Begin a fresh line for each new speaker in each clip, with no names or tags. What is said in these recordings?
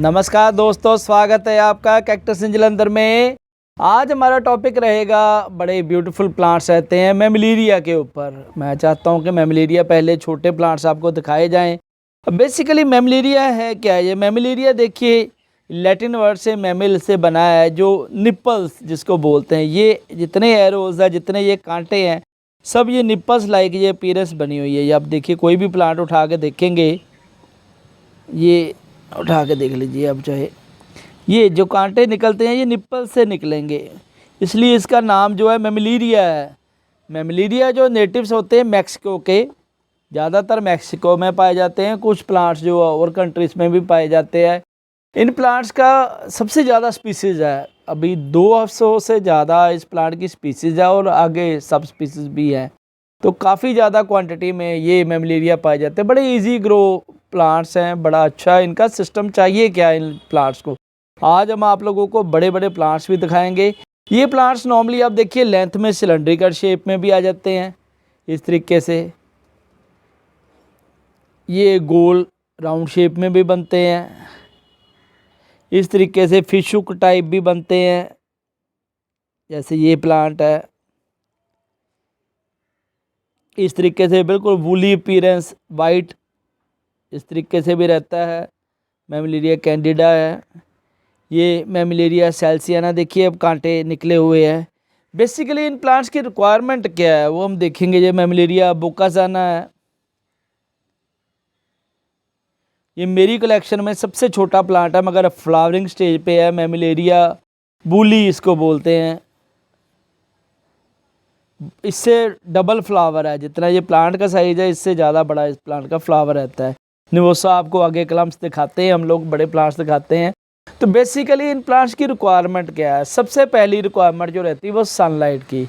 नमस्कार दोस्तों, स्वागत है आपका कैक्टस इन जलंधर में। आज हमारा टॉपिक रहेगा बड़े ब्यूटीफुल प्लांट्स रहते हैं मेमलिरिया के ऊपर। मैं चाहता हूं कि मेमलिरिया पहले छोटे प्लांट्स आपको दिखाए जाएं। बेसिकली मेमलिरिया है क्या? ये मेमलिरिया देखिए लैटिन वर्ड से मेमिल से बना है, जो निप्पल्स जिसको बोलते हैं। ये जितने एरोज है, जितने ये कांटे हैं, सब ये निप्पल्स लाइक ये पीरस बनी हुई है। ये आप देखिए, कोई भी प्लांट उठा के देखेंगे, ये उठा के देख लीजिए अब, चाहे ये जो कांटे निकलते हैं ये निप्पल से निकलेंगे, इसलिए इसका नाम जो है मेमलिरिया है। मेमलिरिया जो नेटिव्स होते हैं मैक्सिको के, ज़्यादातर मैक्सिको में पाए जाते हैं। कुछ प्लांट्स जो और कंट्रीज़ में भी पाए जाते हैं। इन प्लांट्स का सबसे ज़्यादा स्पीसीज़ है, अभी 200 से ज़्यादा इस प्लांट की स्पीसीज़ है और आगे सब स्पीसीज़ भी हैं। तो काफ़ी ज़्यादा क्वांटिटी में ये मेमलिरिया पाए जाते हैं। बड़े इजी ग्रो प्लांट्स हैं, बड़ा अच्छा इनका सिस्टम। चाहिए क्या इन प्लांट्स को? आज हम आप लोगों को बड़े बड़े प्लांट्स भी दिखाएंगे। ये प्लांट्स नॉर्मली आप देखिए लेंथ में सिलेंड्रिकल शेप में भी आ जाते हैं इस तरीके से। ये गोल राउंड शेप में भी बनते हैं, इस तरीके से फिश हुक टाइप भी बनते हैं, जैसे ये प्लांट है। इस तरीके से बिल्कुल वूली अपीयरेंस, वाइट, इस तरीके से भी रहता है। मेमलिरिया कैंडिडा है। ये मेमलिरिया सेल्सियाना देखिए, अब कांटे निकले हुए हैं। बेसिकली इन प्लांट्स की रिक्वायरमेंट क्या है वो हम देखेंगे। ये मेमलिरिया बोकाजाना है। ये मेरी कलेक्शन में सबसे छोटा प्लांट है, मगर फ्लावरिंग स्टेज पे है। मेमलिरिया बूली इसको बोलते हैं। इससे डबल फ्लावर है, जितना ये प्लांट का साइज है इससे ज़्यादा बड़ा इस प्लांट का फ्लावर रहता है। निवोसा आपको आगे क्लम्स दिखाते हैं, हम लोग बड़े प्लांट्स दिखाते हैं। तो बेसिकली इन प्लांट्स की रिक्वायरमेंट क्या है? सबसे पहली रिक्वायरमेंट जो रहती है वो सनलाइट की।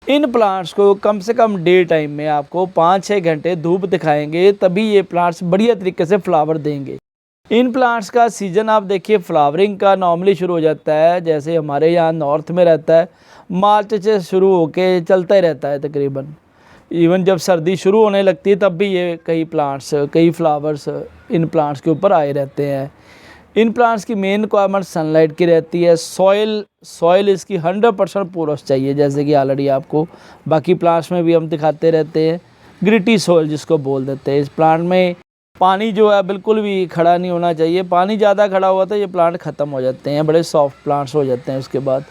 इन प्लांट्स को कम से कम डे टाइम में आपको 5-6 घंटे धूप दिखाएंगे, तभी ये प्लांट्स बढ़िया तरीके से फ्लावर देंगे। इन प्लांट्स का सीज़न आप देखिए फ्लावरिंग का नॉर्मली शुरू हो जाता है, जैसे हमारे यहाँ नॉर्थ में रहता है, मार्च से शुरू होके चलता ही रहता है तकरीबन। इवन जब सर्दी शुरू होने लगती है तब भी ये कई फ्लावर्स इन प्लांट्स के ऊपर आए रहते हैं। इन प्लांट्स की मेन रिक्वायरमेंट सनलाइट की रहती है। सॉइल इसकी 100% पोरस चाहिए, जैसे कि ऑलरेडी आपको बाकी प्लांट्स में भी हम दिखाते रहते हैं। ग्रिटी सॉइल जिसको बोल देते हैं। इस प्लांट में पानी जो है बिल्कुल भी खड़ा नहीं होना चाहिए। पानी ज़्यादा खड़ा हुआ तो ये प्लांट ख़त्म हो जाते हैं, बड़े सॉफ्ट प्लांट्स हो जाते हैं उसके बाद।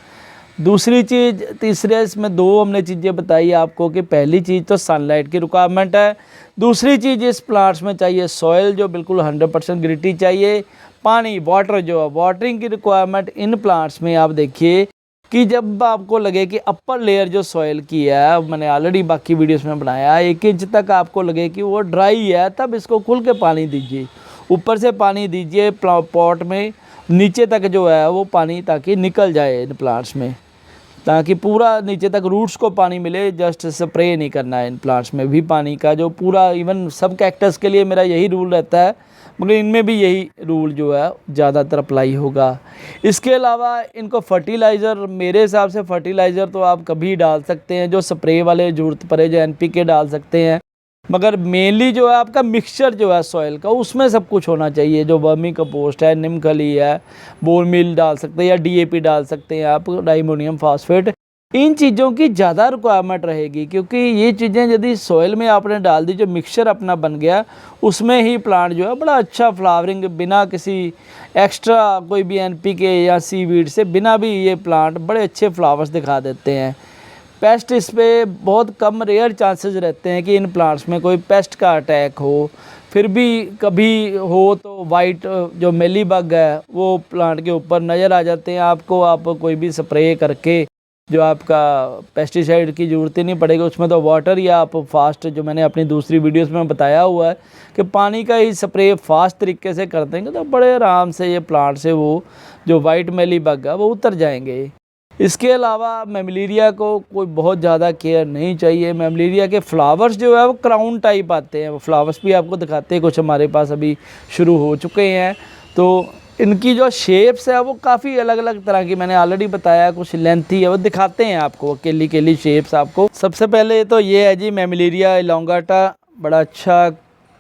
दूसरी चीज़, तीसरे इसमें दो हमने चीज़ें बताई आपको कि पहली चीज़ तो सनलाइट की रिक्वायरमेंट है। दूसरी चीज़ इस प्लांट्स में चाहिए सॉइल जो बिल्कुल 100% ग्रिटी चाहिए। पानी, वाटर जो है, वाटरिंग की रिक्वायरमेंट इन प्लांट्स में आप देखिए कि जब आपको लगे कि अपर लेयर जो सॉइल की है, मैंने ऑलरेडी बाकी वीडियोस में बनाया, 1 इंच तक आपको लगे कि वो ड्राई है, तब इसको खुल के पानी दीजिए। ऊपर से पानी दीजिए पॉट में, नीचे तक जो है वो पानी ताकि निकल जाए इन प्लांट्स में, ताकि पूरा नीचे तक रूट्स को पानी मिले। जस्ट स्प्रे नहीं करना है इन प्लांट्स में भी पानी का, जो पूरा इवन सब कैक्टस के लिए मेरा यही रूल रहता है, मगर इनमें भी यही रूल जो है ज़्यादातर अप्लाई होगा। इसके अलावा इनको फर्टिलाइज़र, मेरे हिसाब से फर्टिलाइज़र तो आप कभी डाल सकते हैं, जो स्प्रे वाले ज़रूरत पड़े, जो NPK डाल सकते हैं, मगर मेनली जो है आपका मिक्सचर जो है सॉइल का, उसमें सब कुछ होना चाहिए। जो वर्मी कंपोस्ट है, नीम खली है, बोन मील डाल सकते हैं, या DAP डाल सकते हैं आप, डाइमोनियम फास्फेट। इन चीज़ों की ज़्यादा रिक्वायरमेंट रहेगी, क्योंकि ये चीज़ें यदि सॉइल में आपने डाल दी, जो मिक्सचर अपना बन गया, उसमें ही प्लांट जो है बड़ा अच्छा फ्लावरिंग, बिना किसी एक्स्ट्रा कोई भी NPK या सीवीड से, बिना भी ये प्लांट बड़े अच्छे फ्लावर्स दिखा देते हैं। पेस्ट इस पर बहुत कम, रेयर चांसेस रहते हैं कि इन प्लांट्स में कोई पेस्ट का अटैक हो। फिर भी कभी हो तो वाइट जो मेली बग है वो प्लांट के ऊपर नज़र आ जाते हैं आपको। आप कोई भी स्प्रे करके, जो आपका पेस्टिसाइड की ज़रूरत ही नहीं पड़ेगी उसमें, तो वाटर या आप फास्ट, जो मैंने अपनी दूसरी वीडियोस में बताया हुआ है कि पानी का ही स्प्रे फास्ट तरीके से कर देंगे, तो बड़े आराम से ये प्लांट से वो जो वाइट मेली बग है वो उतर जाएंगे। इसके अलावा मेमलिरिया को कोई बहुत ज़्यादा केयर नहीं चाहिए। मेमलिरिया के फ्लावर्स जो है वो क्राउन टाइप आते हैं। वो फ्लावर्स भी आपको दिखाते हैं, कुछ हमारे पास अभी शुरू हो चुके हैं। तो इनकी जो शेप्स है वो काफ़ी अलग अलग तरह की, मैंने ऑलरेडी बताया, कुछ लेंथी है, वो दिखाते हैं आपको अकेली अकेली शेप्स आपको। सबसे पहले तो ये है जी मेमिलिरिया एलोंगाटा, बड़ा अच्छा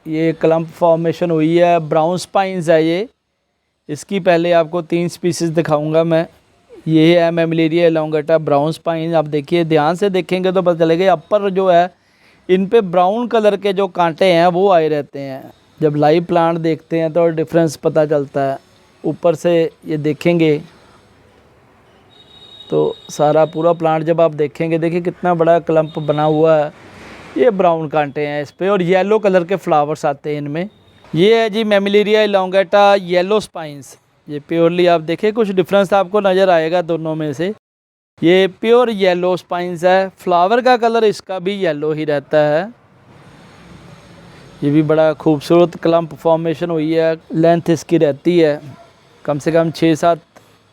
ये क्लम्प फॉर्मेशन हुई है, ब्राउन स्पाइंस है ये। इसकी पहले आपको 3 स्पीसीज़ दिखाऊंगा मैं। ये है मेमिलिरिया एलोंगाटा ब्राउन स्पाइन। आप देखिए, ध्यान से देखेंगे तो पता चलेगा अपर जो है इन पे ब्राउन कलर के जो कांटे हैं वो आए रहते हैं। जब लाइव प्लांट देखते हैं तो डिफरेंस पता चलता है। ऊपर से ये देखेंगे तो सारा पूरा प्लांट जब आप देखेंगे, देखिए कितना बड़ा क्लम्प बना हुआ है। ये ब्राउन कांटे हैं इस पे और येलो कलर के फ्लावर्स आते हैं इनमें। ये है जी मेमिलिरिया एलोंगाटा येलो स्पाइंस। ये प्योरली आप देखिए कुछ डिफरेंस आपको नज़र आएगा दोनों में से। ये प्योर येलो स्पाइंस है। फ्लावर का कलर इसका भी येलो ही रहता है। ये भी बड़ा खूबसूरत क्लम्प फॉर्मेशन हुई है। लेंथ इसकी रहती है कम से कम 6-7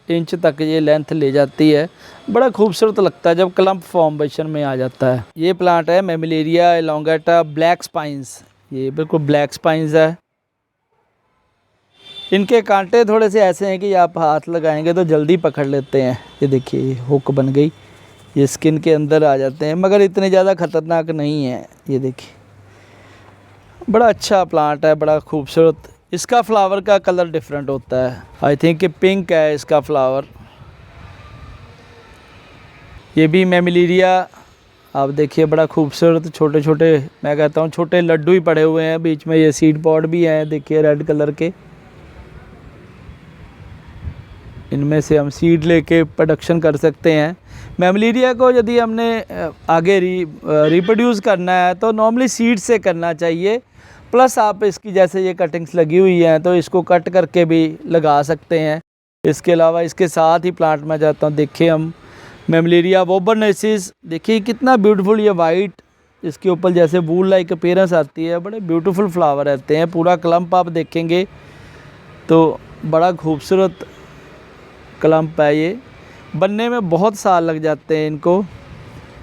इंच तक ये लेंथ ले जाती है। बड़ा खूबसूरत लगता है जब क्लम्प फॉर्मेशन में आ जाता है। ये प्लांट है मेमिलिरिया एलोंगाटा ब्लैक स्पाइंस। ये बिल्कुल ब्लैक स्पाइंस है। इनके कांटे थोड़े से ऐसे हैं कि आप हाथ लगाएंगे तो जल्दी पकड़ लेते हैं। ये देखिए हुक बन गई, ये स्किन के अंदर आ जाते हैं, मगर इतने ज़्यादा ख़तरनाक नहीं है। ये देखिए बड़ा अच्छा प्लांट है, बड़ा खूबसूरत। इसका फ्लावर का कलर डिफरेंट होता है। आई थिंक कि पिंक है इसका फ्लावर। ये भी मेमिलिरिया आप देखिए बड़ा खूबसूरत, छोटे छोटे, मैं कहता हूँ छोटे लड्डू ही पड़े हुए हैं। बीच में ये सीड पॉड भी हैं, देखिए रेड कलर के। इनमें से हम सीड लेके प्रोडक्शन कर सकते हैं। मेमिलिरिया को यदि हमने आगे रिप्रोड्यूस करना है तो नॉर्मली सीड से करना चाहिए। प्लस आप इसकी जैसे ये कटिंग्स लगी हुई हैं तो इसको कट करके भी लगा सकते हैं। इसके अलावा इसके साथ ही प्लांट में जाता हूँ, देखिए हम मेमिलिरिया वोबरनेसिस, देखिए कितना ब्यूटीफुल ये वाइट, इसके ऊपर जैसे वूल लाइक अपीयरेंस आती है। बड़े ब्यूटीफुल फ्लावर रहते हैं। पूरा क्लम्प आप देखेंगे तो बड़ा खूबसूरत क्लम्प है। ये बनने में बहुत साल लग जाते हैं, इनको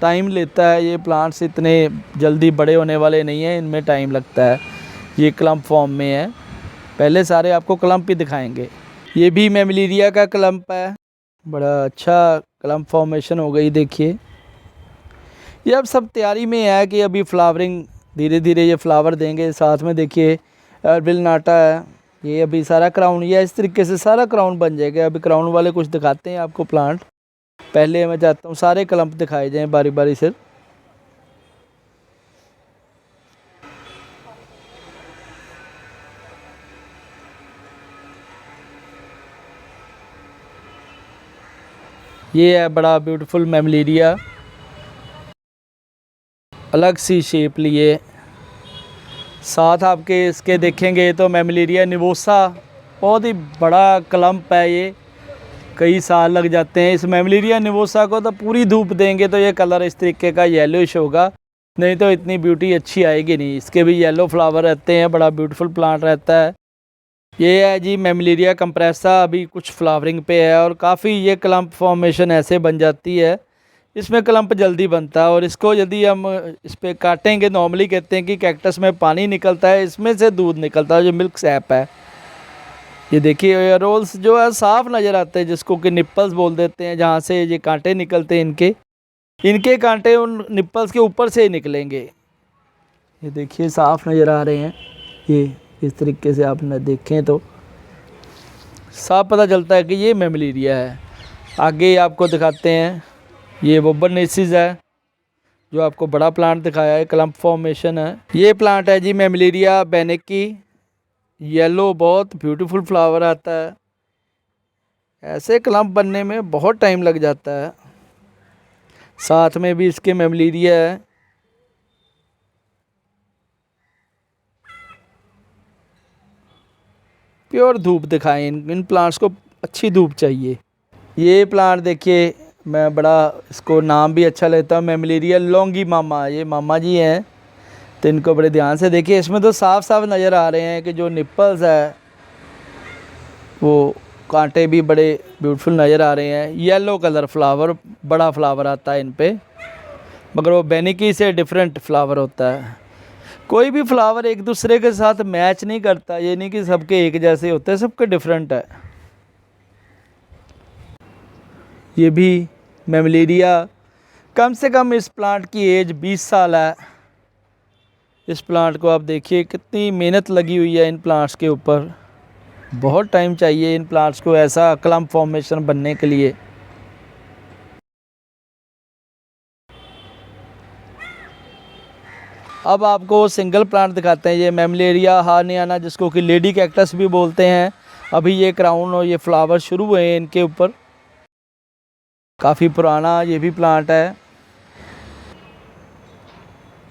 टाइम लेता है। ये प्लांट्स इतने जल्दी बड़े होने वाले नहीं हैं, इनमें टाइम लगता है। ये क्लम्प फॉर्म में है। पहले सारे आपको क्लम्प ही दिखाएंगे। ये भी मेमिलिरिया का क्लम्प है। बड़ा अच्छा क्लम्प फॉर्मेशन हो गई। देखिए ये अब सब तैयारी में है कि अभी फ्लावरिंग धीरे धीरे ये फ्लावर देंगे। साथ में देखिए अर्बिल नाटा है। ये अभी सारा क्राउन, ये इस तरीके से सारा क्राउन बन जाएगा। अभी क्राउन वाले कुछ दिखाते हैं आपको प्लांट। पहले मैं चाहता हूँ सारे क्लम्प दिखाए जाएं बारी बारी से। ये है बड़ा ब्यूटीफुल मेमिलिरिया, अलग सी शेप लिए। साथ आपके इसके देखेंगे तो मेमिलिरिया निवोसा, बहुत ही बड़ा क्लम्प है। ये कई साल लग जाते हैं। इस मेमिलिरिया निवोसा को तो पूरी धूप देंगे तो ये कलर इस तरीके का येलोइश होगा, नहीं तो इतनी ब्यूटी अच्छी आएगी नहीं। इसके भी येलो फ्लावर रहते हैं। बड़ा ब्यूटीफुल प्लांट रहता है। ये है जी मेमिलिरिया कंप्रेसा, अभी कुछ फ्लावरिंग पे है और काफ़ी ये क्लम्प फॉर्मेशन ऐसे बन जाती है। इसमें क्लम्प जल्दी बनता है और इसको यदि हम इस पर काटेंगे, नॉर्मली कहते हैं कि कैक्टस में पानी निकलता है, इसमें से दूध निकलता है जो मिल्क सैप है। ये देखिए रोल्स जो है साफ नज़र आते हैं, जिसको कि निप्पल्स बोल देते हैं, जहाँ से ये कांटे निकलते हैं। इनके कांटे उन निप्पल्स के ऊपर से ही निकलेंगे। ये देखिए साफ नज़र आ रहे हैं। ये इस तरीके से आप न देखें तो साफ पता चलता है कि ये मेमिलिरिया है। आगे आपको दिखाते हैं, ये वोबरनेसिस है जो आपको बड़ा प्लांट दिखाया है, क्लम्प फॉर्मेशन है। ये प्लांट है जी मेमिलिरिया बेनेकी, येलो, बहुत ब्यूटीफुल फ्लावर आता है। ऐसे क्लम्प बनने में बहुत टाइम लग जाता है। साथ में भी इसके मेमिलिरिया है। प्योर धूप दिखाएं, इन प्लांट्स को अच्छी धूप चाहिए। ये प्लांट देखिए, मैं बड़ा इसको नाम भी अच्छा लेता हूँ, मेमिलिरिया लॉन्गी मामा। ये मामा जी हैं तो इनको बड़े ध्यान से देखिए। इसमें तो साफ साफ नज़र आ रहे हैं कि जो निप्पल्स है वो कांटे भी बड़े ब्यूटीफुल नज़र आ रहे हैं। येलो कलर फ्लावर, बड़ा फ्लावर आता है इन पे, मगर वो बेनिकी से डिफरेंट फ्लावर होता है। कोई भी फ्लावर एक दूसरे के साथ मैच नहीं करता। ये नहीं कि सबके एक जैसे होते हैं, सबके डिफरेंट है। ये भी मेमलिरिया। कम से कम इस प्लांट की एज 20 साल है। इस प्लांट को आप देखिए कितनी मेहनत लगी हुई है इन प्लांट्स के ऊपर। बहुत टाइम चाहिए इन प्लांट्स को ऐसा क्लम्प फॉर्मेशन बनने के लिए। अब आपको सिंगल प्लांट दिखाते हैं। ये मेमलिरिया हार्नियाना, जिसको कि लेडी कैक्टस भी बोलते हैं। अभी ये क्राउन और ये फ्लावर शुरू हुए हैं इनके ऊपर। काफ़ी पुराना ये भी प्लांट है,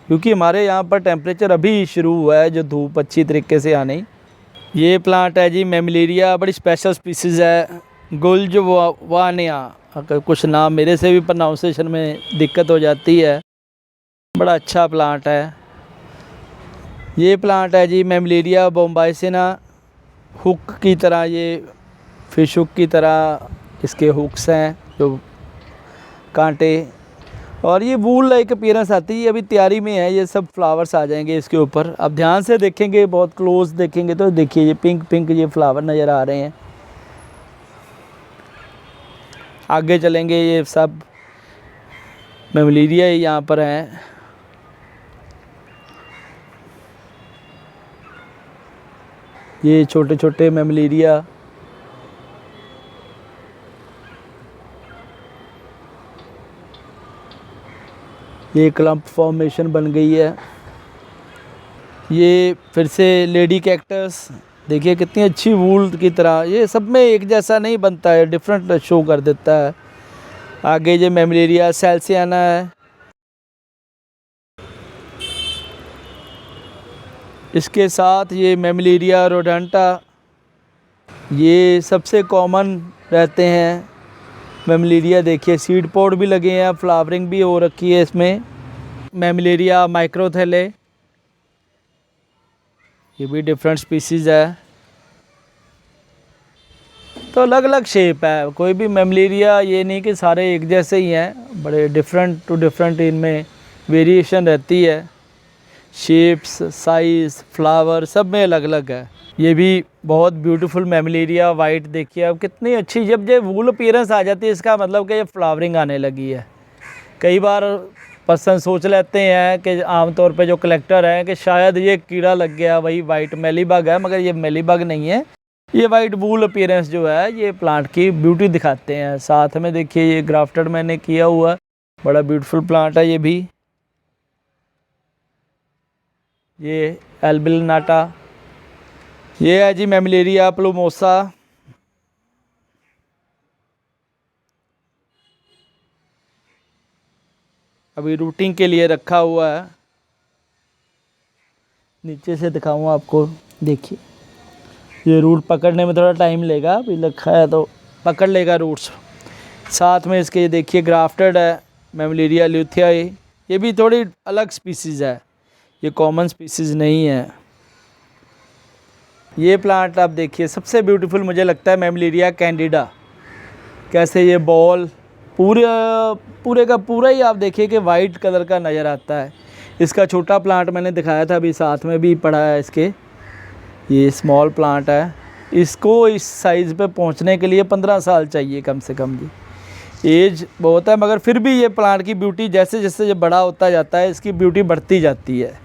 क्योंकि हमारे यहाँ पर टेम्परेचर अभी शुरू हुआ है जो धूप अच्छी तरीके से आने। ये प्लांट है जी मेमलिरिया, बड़ी स्पेशल स्पीसीज़ है, गुल्जवानिया। अगर कुछ नाम मेरे से भी प्रोनाउंसिएशन में दिक्कत हो जाती है। बड़ा अच्छा प्लांट है। ये प्लांट है जी मेमलिरिया बोम्बाइसिना। हुक की तरह, ये फिश हुक की तरह इसके हुक्स हैं, जो कांटे, और ये वूल लाइक अपीयरेंस आती है। अभी तैयारी में है, ये सब फ्लावर्स आ जाएंगे इसके ऊपर। अब ध्यान से देखेंगे, बहुत क्लोज देखेंगे तो देखिए ये पिंक पिंक ये फ्लावर नज़र आ रहे हैं। आगे चलेंगे, ये सब मेमलिरिया यहाँ पर हैं। ये छोटे छोटे मेमलिरिया। ये क्लम्प फॉर्मेशन बन गई है। ये फिर से लेडी कैक्टस, देखिए कितनी अच्छी वूल की तरह। ये सब में एक जैसा नहीं बनता है, डिफरेंट शो कर देता है। आगे ये मेमलिरिया सेल्सियाना है। इसके साथ ये मेमलिरिया रोडेंटा, ये सबसे कॉमन रहते हैं। मेमलिरिया देखिए सीड पोड भी लगे हैं, फ्लावरिंग भी हो रखी है इसमें। मेमलिरिया माइक्रोथेले, ये भी डिफरेंट स्पीसीज़ है। तो अलग अलग शेप है, कोई भी मेमलिरिया ये नहीं कि सारे एक जैसे ही हैं, बड़े डिफरेंट टू डिफरेंट इनमें वेरिएशन रहती है। शेप्स, साइज़, फ्लावर सब में अलग अलग है। ये भी बहुत ब्यूटीफुल मेमलिरिया वाइट, देखिए अब कितनी अच्छी, जब ये वूल अपीयरेंस आ जाती है इसका मतलब कि ये फ्लावरिंग आने लगी है। कई बार पर्सन सोच लेते हैं कि आमतौर पे जो कलेक्टर हैं कि शायद ये कीड़ा लग गया, वही वाइट मेलीबग है, मगर ये मेलीबग नहीं है। ये वाइट वूल अपीयरेंस जो है ये प्लांट की ब्यूटी दिखाते हैं। साथ में देखिए ये ग्राफ्टेड मैंने किया हुआ, बड़ा ब्यूटीफुल प्लांट है ये भी। ये एल्बिलनाटा, ये है जी मेमलिरिया प्लूमोसा। अभी रूटिंग के लिए रखा हुआ है। नीचे से दिखाऊँ आपको, देखिए ये रूट पकड़ने में थोड़ा टाइम लेगा, अभी रखा है तो पकड़ लेगा रूट्स। साथ में इसके ये देखिए ग्राफ्टेड है मेमलिरिया ल्यूथिया। ये भी थोड़ी अलग स्पीसीज़ है, ये कॉमन स्पीसीज़ नहीं है। ये प्लांट आप देखिए सबसे ब्यूटीफुल मुझे लगता है मेमलिरिया कैंडिडा। कैसे ये बॉल पूरे का पूरा ही आप देखिए कि वाइट कलर का नज़र आता है। इसका छोटा प्लांट मैंने दिखाया था, अभी साथ में भी पड़ा है इसके। ये स्मॉल प्लांट है, इसको इस साइज़ पे पहुंचने के लिए 15 साल चाहिए कम से कम जी। एज बहुत है, मगर फिर भी ये प्लांट की ब्यूटी जैसे जैसे ये बड़ा होता जाता है इसकी ब्यूटी बढ़ती जाती है।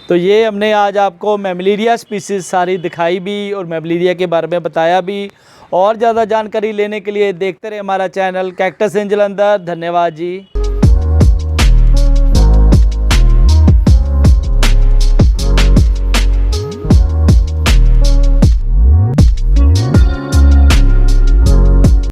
तो ये हमने आज आपको मेमलिरिया स्पीसीज़ सारी दिखाई भी और मेमलिरिया के बारे में बताया भी। और ज़्यादा जानकारी लेने के लिए देखते रहे हमारा चैनल कैक्टस इन जालंधर। धन्यवाद जी।